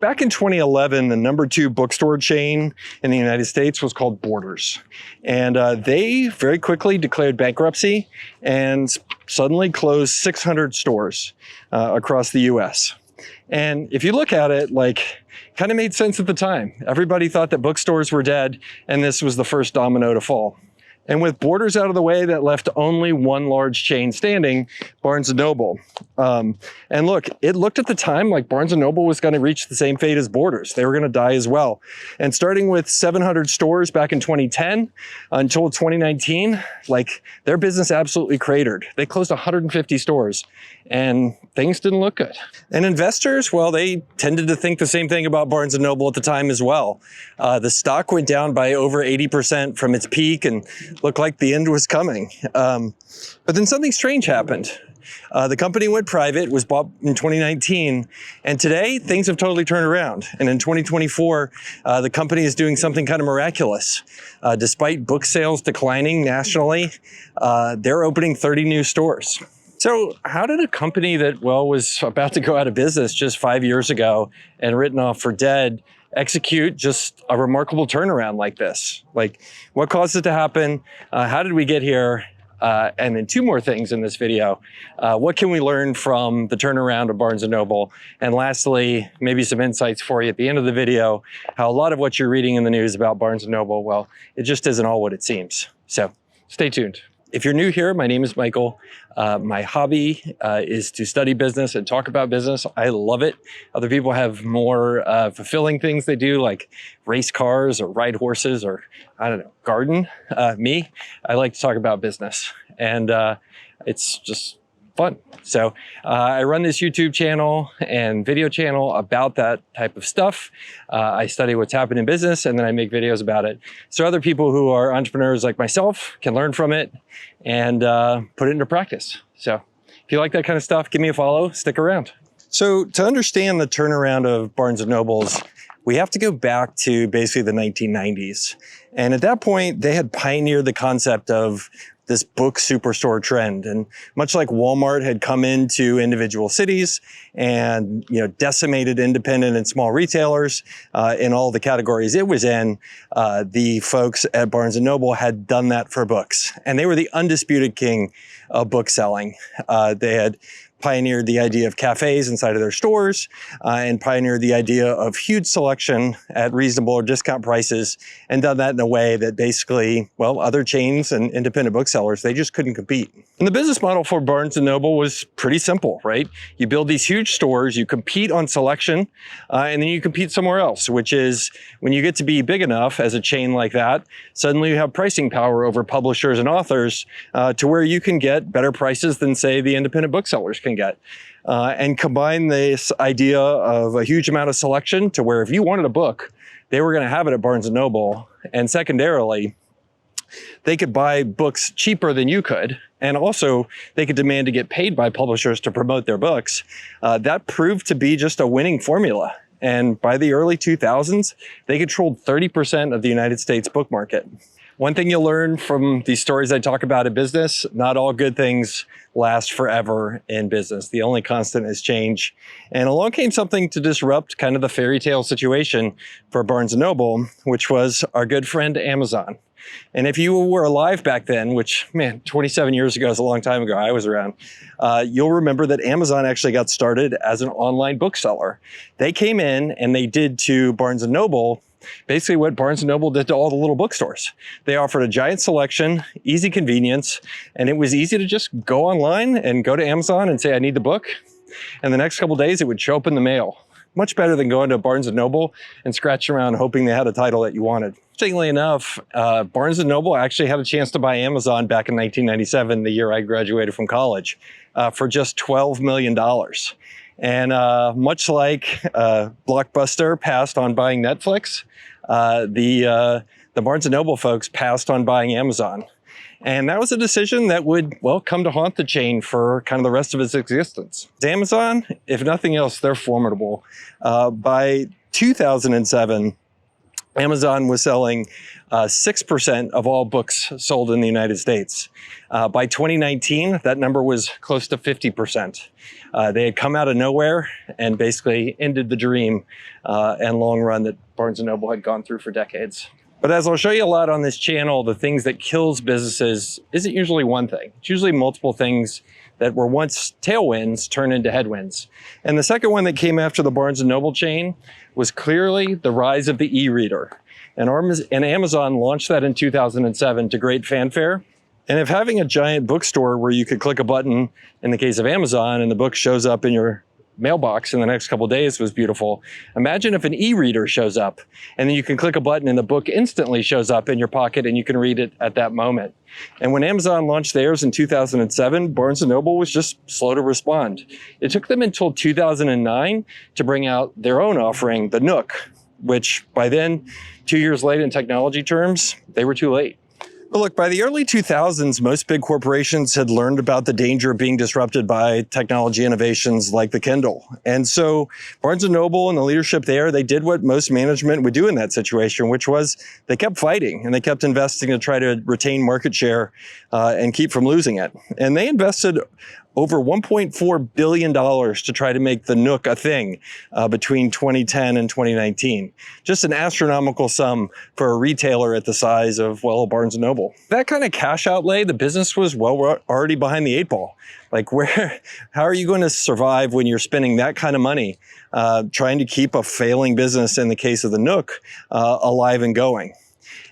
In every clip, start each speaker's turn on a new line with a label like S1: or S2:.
S1: Back in 2011, the #2 bookstore chain in the United States was called Borders. And they very quickly declared bankruptcy and suddenly closed 600 stores across the US. And if you look at it, kind of made sense at the time. Everybody thought that bookstores were dead, and this was the first domino to fall. And with Borders out of the way, that left only one large chain standing, Barnes & Noble. And look, it looked at the time like Barnes & Noble was going to reach the same fate as Borders. They were going to die as well. And starting with 700 stores back in 2010 until 2019, their business absolutely cratered. They closed 150 stores and things didn't look good. And investors, well, they tended to think the same thing about Barnes & Noble at the time as well. The stock went down by over 80% from its peak and looked like the end was coming. But then something strange happened. The company went private, was bought in 2019, and today things have totally turned around. And in 2024, the company is doing something kind of miraculous. Despite book sales declining nationally, they're opening 30 new stores. So how did a company that, was about to go out of business just 5 years ago and written off for dead execute just a remarkable turnaround like this? What caused it to happen? How did we get here? And then two more things in this video. What can we learn from the turnaround of Barnes & Noble? And lastly, maybe some insights for you at the end of the video, how a lot of what you're reading in the news about Barnes & Noble, well, it just isn't all what it seems. So stay tuned. If you're new here, my name is Michael. My hobby is to study business and talk about business. I love it. Other people have more fulfilling things they do, like race cars or ride horses or, I don't know, garden. Me, I like to talk about business, and it's just fun. So I run this YouTube channel and video channel about that type of stuff. I study what's happened in business and then I make videos about it. So other people who are entrepreneurs like myself can learn from it and put it into practice. So if you like that kind of stuff, give me a follow, stick around. So to understand the turnaround of Barnes & Noble's, we have to go back to basically the 1990s. And at that point, they had pioneered the concept of this book superstore trend. And much like Walmart had come into individual cities and decimated independent and small retailers in all the categories it was in, the folks at Barnes & Noble had done that for books. And they were the undisputed king of book selling. They had pioneered the idea of cafes inside of their stores and pioneered the idea of huge selection at reasonable or discount prices, and done that in a way that basically, other chains and independent booksellers, they just couldn't compete. And the business model for Barnes & Noble was pretty simple, right? You build these huge stores, you compete on selection, and then you compete somewhere else, which is when you get to be big enough as a chain like that, suddenly you have pricing power over publishers and authors to where you can get better prices than, say, the independent booksellers can get. And combine this idea of a huge amount of selection to where if you wanted a book, they were going to have it at Barnes & Noble. And secondarily, they could buy books cheaper than you could. And also, they could demand to get paid by publishers to promote their books. That proved to be just a winning formula. And by the early 2000s, they controlled 30% of the United States book market. One thing you'll learn from these stories I talk about in business, not all good things last forever in business. The only constant is change. And along came something to disrupt kind of the fairy tale situation for Barnes & Noble, which was our good friend Amazon. And if you were alive back then, which, man, 27 years ago is a long time ago, I was around, you'll remember that Amazon actually got started as an online bookseller. They came in and they did to Barnes & Noble basically what Barnes & Noble did to all the little bookstores. They offered a giant selection, easy convenience, and it was easy to just go online and go to Amazon and say, I need the book. And the next couple of days, it would show up in the mail. Much better than going to Barnes & Noble and scratching around hoping they had a title that you wanted. Interestingly enough, Barnes & Noble actually had a chance to buy Amazon back in 1997, the year I graduated from college, for just $12 million. And much like Blockbuster passed on buying Netflix, the Barnes & Noble folks passed on buying Amazon. And that was a decision that would, come to haunt the chain for kind of the rest of its existence. Amazon, if nothing else, they're formidable. By 2007, Amazon was selling 6% of all books sold in the United States. By 2019, that number was close to 50%. They had come out of nowhere and basically ended the dream and long run that Barnes & Noble had gone through for decades. But as I'll show you a lot on this channel, the things that kills businesses isn't usually one thing. It's usually multiple things that were once tailwinds turn into headwinds. And the second one that came after the Barnes & Noble chain was clearly the rise of the e-reader. And Amazon launched that in 2007 to great fanfare. And if having a giant bookstore where you could click a button in the case of Amazon and the book shows up in your mailbox in the next couple of days was beautiful, imagine if an e-reader shows up and then you can click a button and the book instantly shows up in your pocket and you can read it at that moment. And when Amazon launched theirs in 2007, Barnes & Noble was just slow to respond. It took them until 2009 to bring out their own offering, the Nook, which by then, 2 years late in technology terms, they were too late. But look, by the early 2000s, most big corporations had learned about the danger of being disrupted by technology innovations like the Kindle. And so Barnes & Noble and the leadership there, they did what most management would do in that situation, which was they kept fighting and they kept investing to try to retain market share and keep from losing it. And they invested over $1.4 billion to try to make the Nook a thing between 2010 and 2019. Just an astronomical sum for a retailer at the size of, well, Barnes & Noble. That kind of cash outlay, the business was already behind the 8 ball. Like how are you going to survive when you're spending that kind of money trying to keep a failing business, in the case of the Nook, alive and going?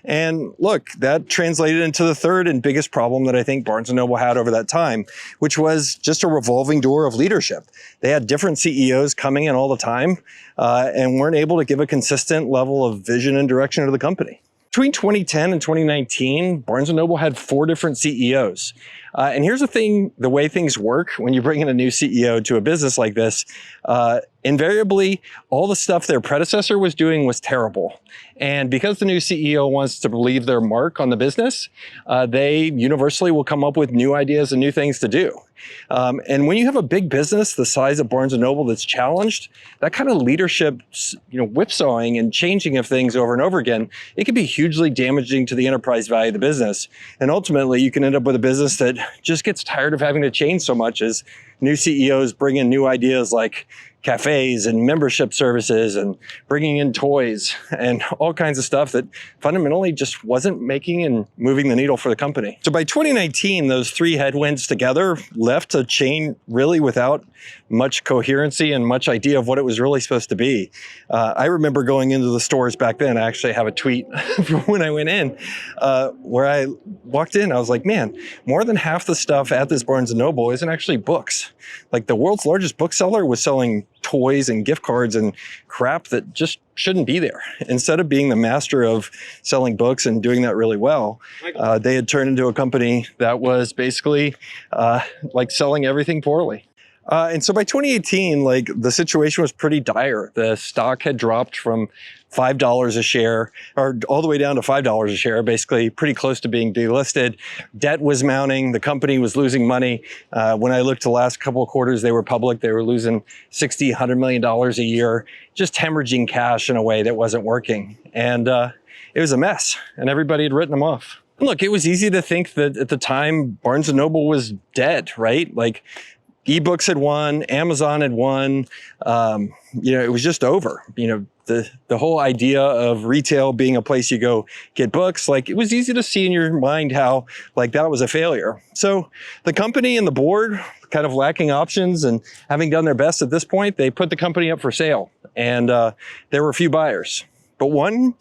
S1: And look, that translated into the third and biggest problem that I think Barnes & Noble had over that time, which was just a revolving door of leadership. They had different CEOs coming in all the time and weren't able to give a consistent level of vision and direction to the company. Between 2010 and 2019, Barnes & Noble had 4 different CEOs. And here's the thing, the way things work when you bring in a new CEO to a business like this, invariably, all the stuff their predecessor was doing was terrible. And because the new CEO wants to leave their mark on the business, they universally will come up with new ideas and new things to do. And when you have a big business the size of Barnes & Noble that's challenged, that kind of leadership, whipsawing and changing of things over and over again, it can be hugely damaging to the enterprise value of the business. And ultimately, you can end up with a business that just gets tired of having to change so much as new CEOs bring in new ideas like cafes and membership services and bringing in toys and all kinds of stuff that fundamentally just wasn't making and moving the needle for the company. So by 2019, those 3 headwinds together left a chain really without much coherency and much idea of what it was really supposed to be. I remember going into the stores back then. I actually have a tweet from when I went in where I walked in. I was like, man, more than half the stuff at this Barnes & Noble isn't actually books. Like the world's largest bookseller was selling toys and gift cards and crap that just shouldn't be there. Instead of being the master of selling books and doing that really well, they had turned into a company that was basically like selling everything poorly. And so by 2018, like the situation was pretty dire. The stock had dropped from $5 a share, or all the way down to $5 a share, basically pretty close to being delisted. Debt was mounting. The company was losing money. When I looked the last couple of quarters, they were public. They were losing $60, $100 million a year, just hemorrhaging cash in a way that wasn't working. And it was a mess, and everybody had written them off. Look, it was easy to think that at the time, Barnes & Noble was dead, right? Like, ebooks had won, Amazon had won, it was just over. The whole idea of retail being a place you go get books, like it was easy to see in your mind how like that was a failure. So the company and the board, kind of lacking options and having done their best at this point, they put the company up for sale. And there were a few buyers, but one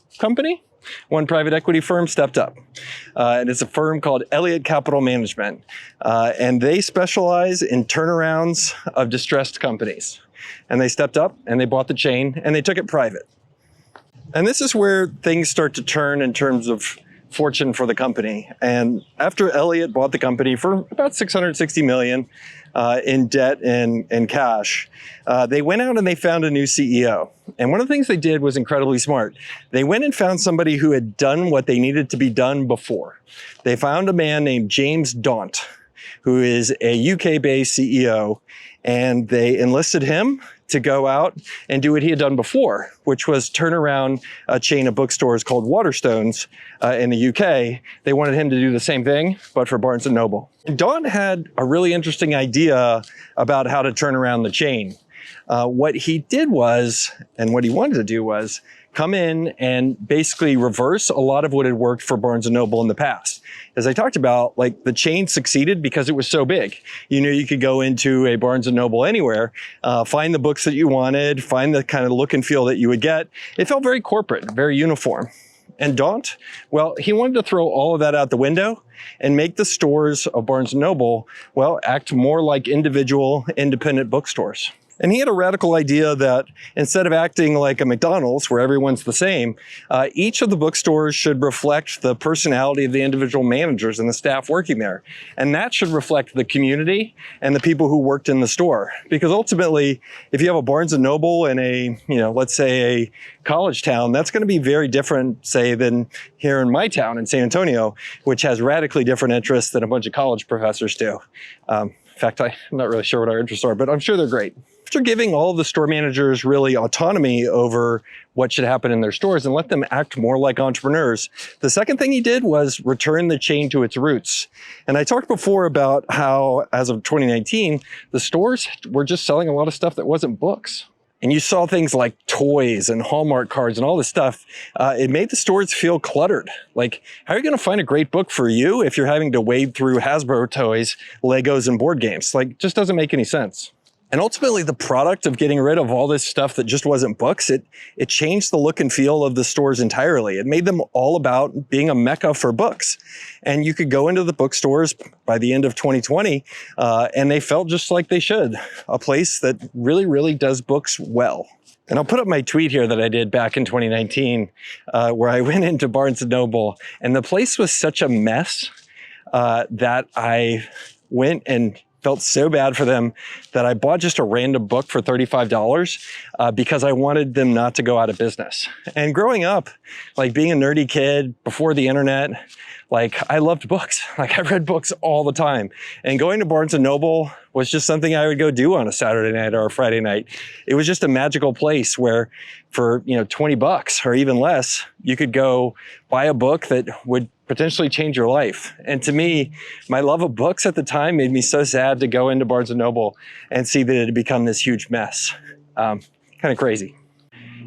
S1: private equity firm stepped up. And it's a firm called Elliott Capital Management. And they specialize in turnarounds of distressed companies. And they stepped up and they bought the chain and they took it private. And this is where things start to turn in terms of fortune for the company. And after Elliott bought the company for about $660 million in debt and cash, they went out and they found a new CEO. And one of the things they did was incredibly smart. They went and found somebody who had done what they needed to be done before. They found a man named James Daunt, who is a UK-based CEO, and they enlisted him to go out and do what he had done before, which was turn around a chain of bookstores called Waterstones in the UK. They wanted him to do the same thing, but for Barnes & Noble. And Don had a really interesting idea about how to turn around the chain. What he did was, and what he wanted to do was, come in and basically reverse a lot of what had worked for Barnes & Noble in the past. As I talked about, like, the chain succeeded because it was so big. You knew you could go into a Barnes & Noble anywhere, find the books that you wanted, find the kind of look and feel that you would get. It felt very corporate, very uniform. And Daunt, well, he wanted to throw all of that out the window and make the stores of Barnes & Noble, well, act more like individual, independent bookstores. And he had a radical idea that instead of acting like a McDonald's where everyone's the same, each of the bookstores should reflect the personality of the individual managers and the staff working there. And that should reflect the community and the people who worked in the store. Because ultimately, if you have a Barnes & Noble in a, let's say a college town, that's going to be very different, say, than here in my town in San Antonio, which has radically different interests than a bunch of college professors do. In fact, I'm not really sure what our interests are, but I'm sure they're great. After giving all of the store managers really autonomy over what should happen in their stores and let them act more like entrepreneurs, the second thing he did was return the chain to its roots. And I talked before about how, as of 2019, the stores were just selling a lot of stuff that wasn't books. And you saw things like toys and Hallmark cards and all this stuff. It made the stores feel cluttered. Like, how are you going to find a great book for you if you're having to wade through Hasbro toys, Legos, and board games? Like, just doesn't make any sense. And ultimately, the product of getting rid of all this stuff that just wasn't books, it changed the look and feel of the stores entirely. It made them all about being a mecca for books. And you could go into the bookstores by the end of 2020, and they felt just like they should. A place that really, really does books well. And I'll put up my tweet here that I did back in 2019, where I went into Barnes & Noble, and the place was such a mess that I went and felt so bad for them that I bought just a random book for $35 because I wanted them not to go out of business. And growing up, like being a nerdy kid before the internet, like I loved books. Like I read books all the time. And going to Barnes & Noble was just something I would go do on a Saturday night or a Friday night. It was just a magical place where for, $20 or even less, you could go buy a book that would potentially change your life. And to me, my love of books at the time made me so sad to go into Barnes & Noble and see that it had become this huge mess. Kind of crazy.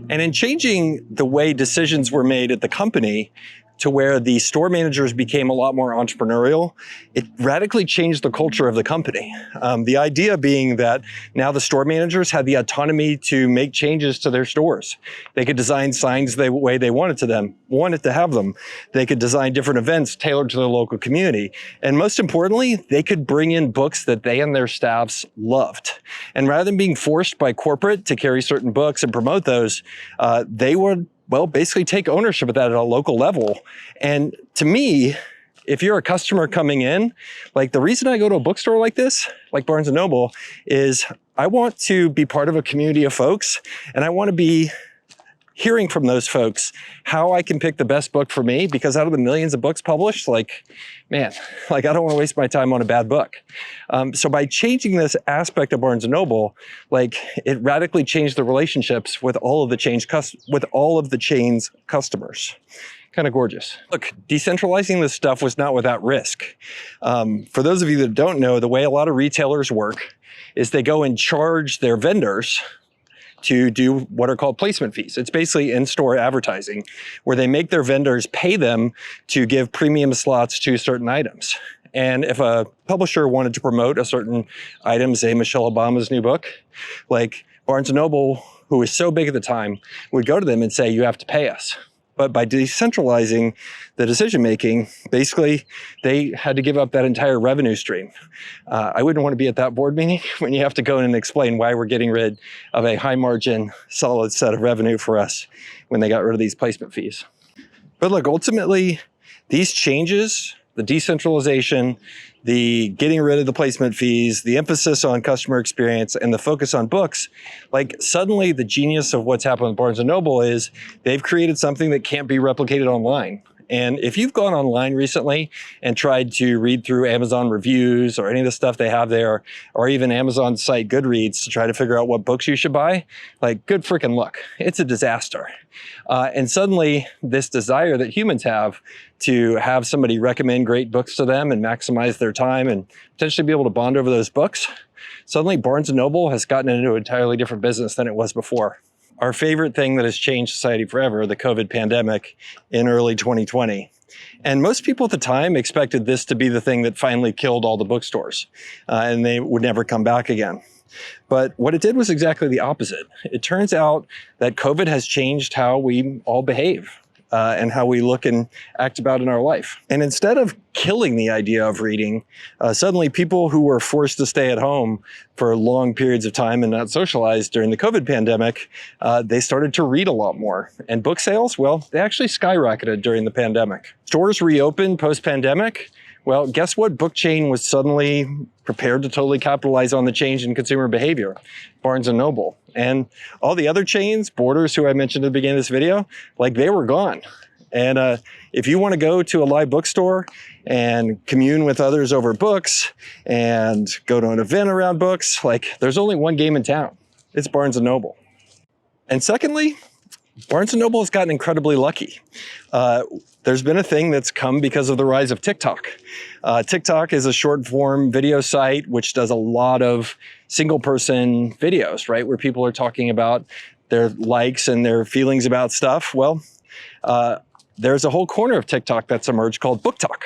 S1: And in changing the way decisions were made at the company to where the store managers became a lot more entrepreneurial, it radically changed the culture of the company. The idea being that now the store managers had the autonomy to make changes to their stores. They could design signs the way they wanted to have them. They could design different events tailored to their local community. And most importantly, they could bring in books that they and their staffs loved. And rather than being forced by corporate to carry certain books and promote those, they would basically take ownership of that at a local level. And to me, if you're a customer coming in, like the reason I go to a bookstore like this, like Barnes & Noble, is I want to be part of a community of folks, and I want to be hearing from those folks how I can pick the best book for me, because out of the millions of books published, I don't want to waste my time on a bad book. So by changing this aspect of Barnes & Noble, it radically changed the relationships with all of the chain's customers. Kind of gorgeous. Look, decentralizing this stuff was not without risk. For those of you that don't know, the way a lot of retailers work is they go and charge their vendors to do what are called placement fees. It's basically in-store advertising where they make their vendors pay them to give premium slots to certain items. And if a publisher wanted to promote a certain item, say Michelle Obama's new book, like Barnes & Noble, who was so big at the time, would go to them and say, you have to pay us. But by decentralizing the decision-making, basically, they had to give up that entire revenue stream. I wouldn't want to be at that board meeting when you have to go in and explain why we're getting rid of a high-margin, solid set of revenue for us when they got rid of these placement fees. But look, ultimately, these changes, the decentralization, the getting rid of the placement fees, the emphasis on customer experience, and the focus on books, suddenly the genius of what's happened with Barnes & Noble is they've created something that can't be replicated online. And if you've gone online recently and tried to read through Amazon reviews or any of the stuff they have there, or even Amazon's site Goodreads to try to figure out what books you should buy, like, good freaking luck. It's a disaster. And suddenly this desire that humans have to have somebody recommend great books to them and maximize their time and potentially be able to bond over those books, suddenly Barnes & Noble has gotten into an entirely different business than it was before. Our favorite thing that has changed society forever, the COVID pandemic in early 2020. And most people at the time expected this to be the thing that finally killed all the bookstores, and they would never come back again. But what it did was exactly the opposite. It turns out that COVID has changed how we all behave. And how we look and act about in our life. And instead of killing the idea of reading, suddenly people who were forced to stay at home for long periods of time and not socialize during the COVID pandemic, they started to read a lot more. And book sales, well, they actually skyrocketed during the pandemic. Stores reopened post-pandemic. Well, guess what book chain was suddenly prepared to totally capitalize on the change in consumer behavior? Barnes & Noble. And all the other chains, Borders, who I mentioned at the beginning of this video, like, they were gone. And if you want to go to a live bookstore and commune with others over books and go to an event around books, like, there's only one game in town. It's Barnes & Noble. And secondly, Barnes & Noble has gotten incredibly lucky. There's been a thing that's come because of the rise of TikTok. TikTok is a short form video site which does a lot of single person videos, right? Where people are talking about their likes and their feelings about stuff. Well, there's a whole corner of TikTok that's emerged called Book Talk,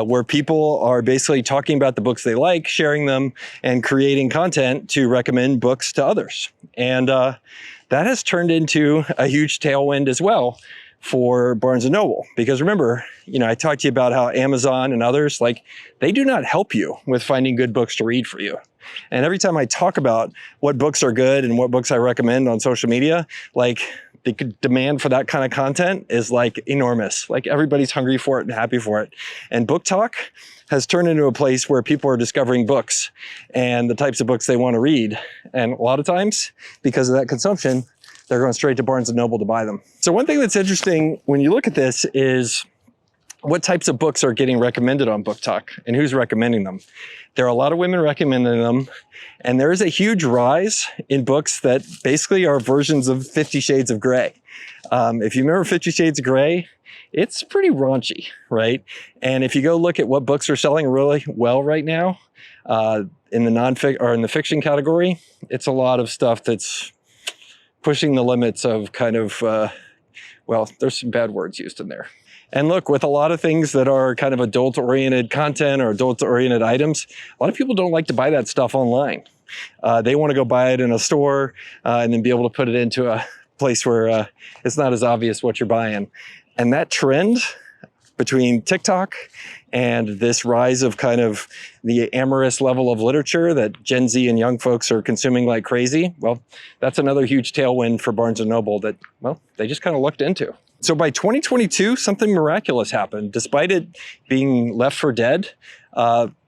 S1: where people are basically talking about the books they like, sharing them, and creating content to recommend books to others. And that has turned into a huge tailwind as well for Barnes & Noble. Because remember, I talked to you about how Amazon and others, like, they do not help you with finding good books to read for you. And every time I talk about what books are good and what books I recommend on social media, like, the demand for that kind of content is like enormous. Like, everybody's hungry for it and happy for it. And Book Talk has turned into a place where people are discovering books and the types of books they want to read. And a lot of times, because of that consumption, they're going straight to Barnes & Noble to buy them. So one thing that's interesting when you look at this is what types of books are getting recommended on Book Talk and who's recommending them. There are a lot of women recommending them, and there is a huge rise in books that basically are versions of 50 Shades of Grey. If you remember 50 Shades of Grey, it's pretty raunchy, right? And if you go look at what books are selling really well right now, in the fiction category, it's a lot of stuff that's pushing the limits of kind of, well, there's some bad words used in there. And look, with a lot of things that are kind of adult-oriented content or adult-oriented items, a lot of people don't like to buy that stuff online. They want to go buy it in a store and then be able to put it into a place where it's not as obvious what you're buying. And that trend between TikTok and this rise of kind of the amorous level of literature that Gen Z and young folks are consuming like crazy, well, that's another huge tailwind for Barnes & Noble that, well, they just kind of looked into. So by 2022, something miraculous happened. Despite it being left for dead,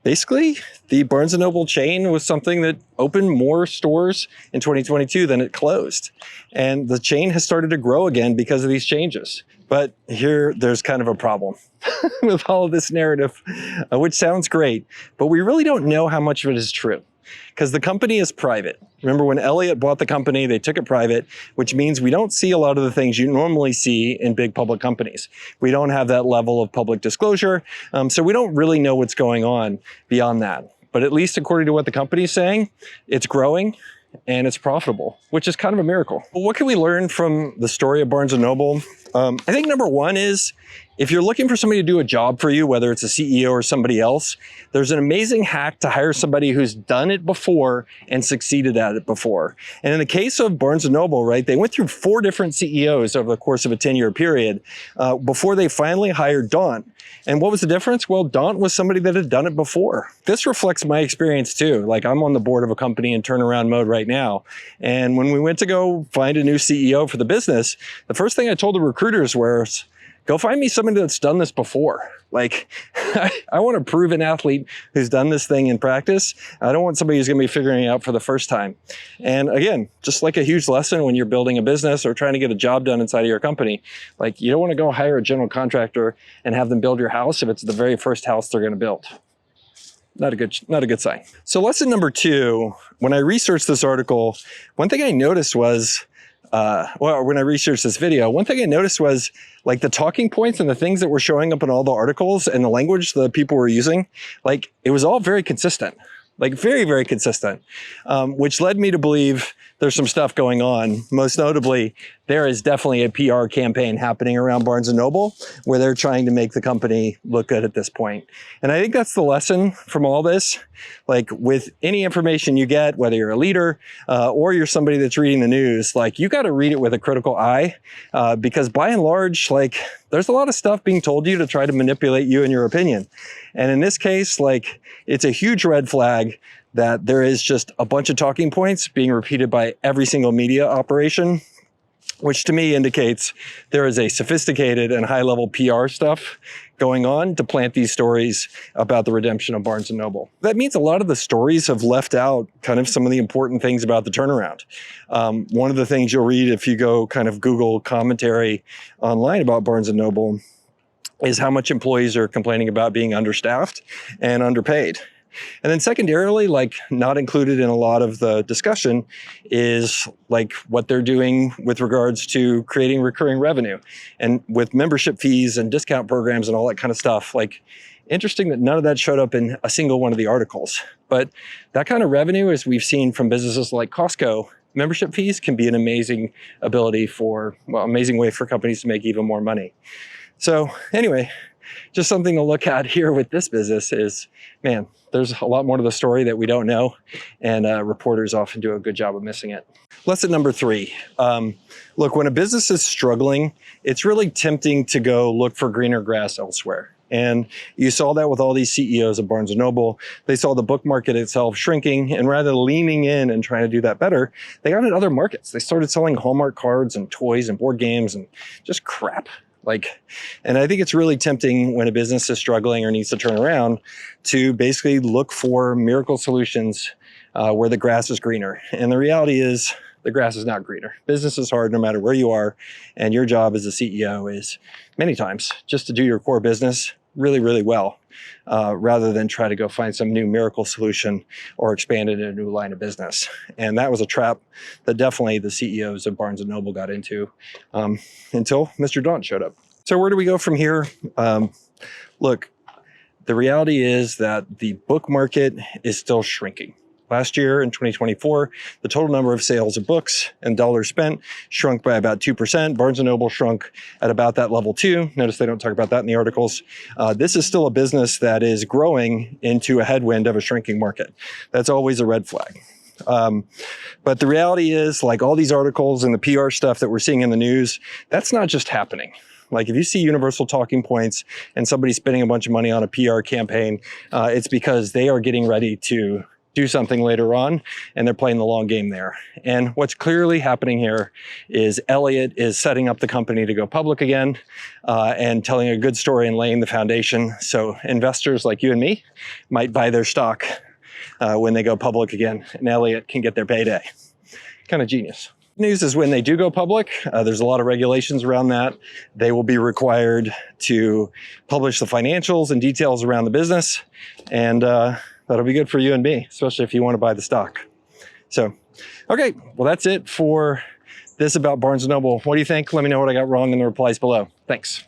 S1: basically, the Barnes & Noble chain was something that opened more stores in 2022 than it closed. And the chain has started to grow again because of these changes. But there's kind of a problem with all of this narrative, which sounds great, but we really don't know how much of it is true because the company is private. Remember when Elliott bought the company, they took it private, which means we don't see a lot of the things you normally see in big public companies. We don't have that level of public disclosure, so we don't really know what's going on beyond that. But at least according to what the company is saying, it's growing and it's profitable, which is kind of a miracle. But what can we learn from the story of Barnes & Noble? I think number one is, if you're looking for somebody to do a job for you, whether it's a CEO or somebody else, there's an amazing hack to hire somebody who's done it before and succeeded at it before. And in the case of Barnes & Noble, right, they went through 4 different CEOs over the course of a 10-year period before they finally hired Dawn. And what was the difference? Well, Dawn was somebody that had done it before. This reflects my experience too. Like, I'm on the board of a company in turnaround mode right now. And when we went to go find a new CEO for the business, the first thing I told the recruiters was, go find me somebody that's done this before. Like, I want a proven athlete who's done this thing in practice. I don't want somebody who's going to be figuring it out for the first time. And again, just like a huge lesson when you're building a business or trying to get a job done inside of your company, like you don't want to go hire a general contractor and have them build your house if it's the very first house they're going to build. Not a good sign. So lesson number 2, when I researched this article, one thing I noticed was, when I researched this video, one thing I noticed was like the talking points and the things that were showing up in all the articles and the language that people were using, like it was all very consistent, like very, very consistent, which led me to believe there's some stuff going on. Most notably, there is definitely a PR campaign happening around Barnes & Noble where they're trying to make the company look good at this point. And I think that's the lesson from all this. Like with any information you get, whether you're a leader or you're somebody that's reading the news, like you got to read it with a critical eye because by and large, like there's a lot of stuff being told you to try to manipulate you and your opinion. And in this case, like it's a huge red flag that there is just a bunch of talking points being repeated by every single media operation, which to me indicates there is a sophisticated and high-level PR stuff going on to plant these stories about the redemption of Barnes & Noble. That means a lot of the stories have left out kind of some of the important things about the turnaround. One of the things you'll read if you go kind of Google commentary online about Barnes & Noble is how much employees are complaining about being understaffed and underpaid. And then secondarily, like not included in a lot of the discussion is like what they're doing with regards to creating recurring revenue and with membership fees and discount programs and all that kind of stuff. Like interesting that none of that showed up in a single one of the articles. But that kind of revenue, as we've seen from businesses like Costco, membership fees can be an amazing ability for, well, amazing way for companies to make even more money. So anyway, just something to look at here with this business is, man, there's a lot more to the story that we don't know, and reporters often do a good job of missing it. Lesson number 3. Look, when a business is struggling, it's really tempting to go look for greener grass elsewhere. And you saw that with all these CEOs of Barnes & Noble. They saw the book market itself shrinking, and rather than leaning in and trying to do that better, they got into other markets. They started selling Hallmark cards and toys and board games and just crap. And I think it's really tempting when a business is struggling or needs to turn around to basically look for miracle solutions where the grass is greener. And the reality is the grass is not greener. Business is hard no matter where you are. And your job as a CEO is many times just to do your core business really, really well, rather than try to go find some new miracle solution or expand it in a new line of business. And that was a trap that definitely the CEOs of Barnes & Noble got into until Mr. Daunt showed up. So where do we go from here? Look, the reality is that the book market is still shrinking. Last year in 2024, the total number of sales of books and dollars spent shrunk by about 2%. Barnes & Noble shrunk at about that level too. Notice they don't talk about that in the articles. This is still a business that is growing into a headwind of a shrinking market. That's always a red flag. But the reality is, like all these articles and the PR stuff that we're seeing in the news, that's not just happening. Like if you see universal talking points and somebody spending a bunch of money on a PR campaign, it's because they are getting ready to do something later on, and they're playing the long game there. And what's clearly happening here is Elliott is setting up the company to go public again and telling a good story and laying the foundation so investors like you and me might buy their stock when they go public again, and Elliott can get their payday. Kind of genius. News is when they do go public, there's a lot of regulations around that. They will be required to publish the financials and details around the business, and that'll be good for you and me, especially if you want to buy the stock. So, okay, well, that's it for this about Barnes & Noble. What do you think? Let me know what I got wrong in the replies below. Thanks.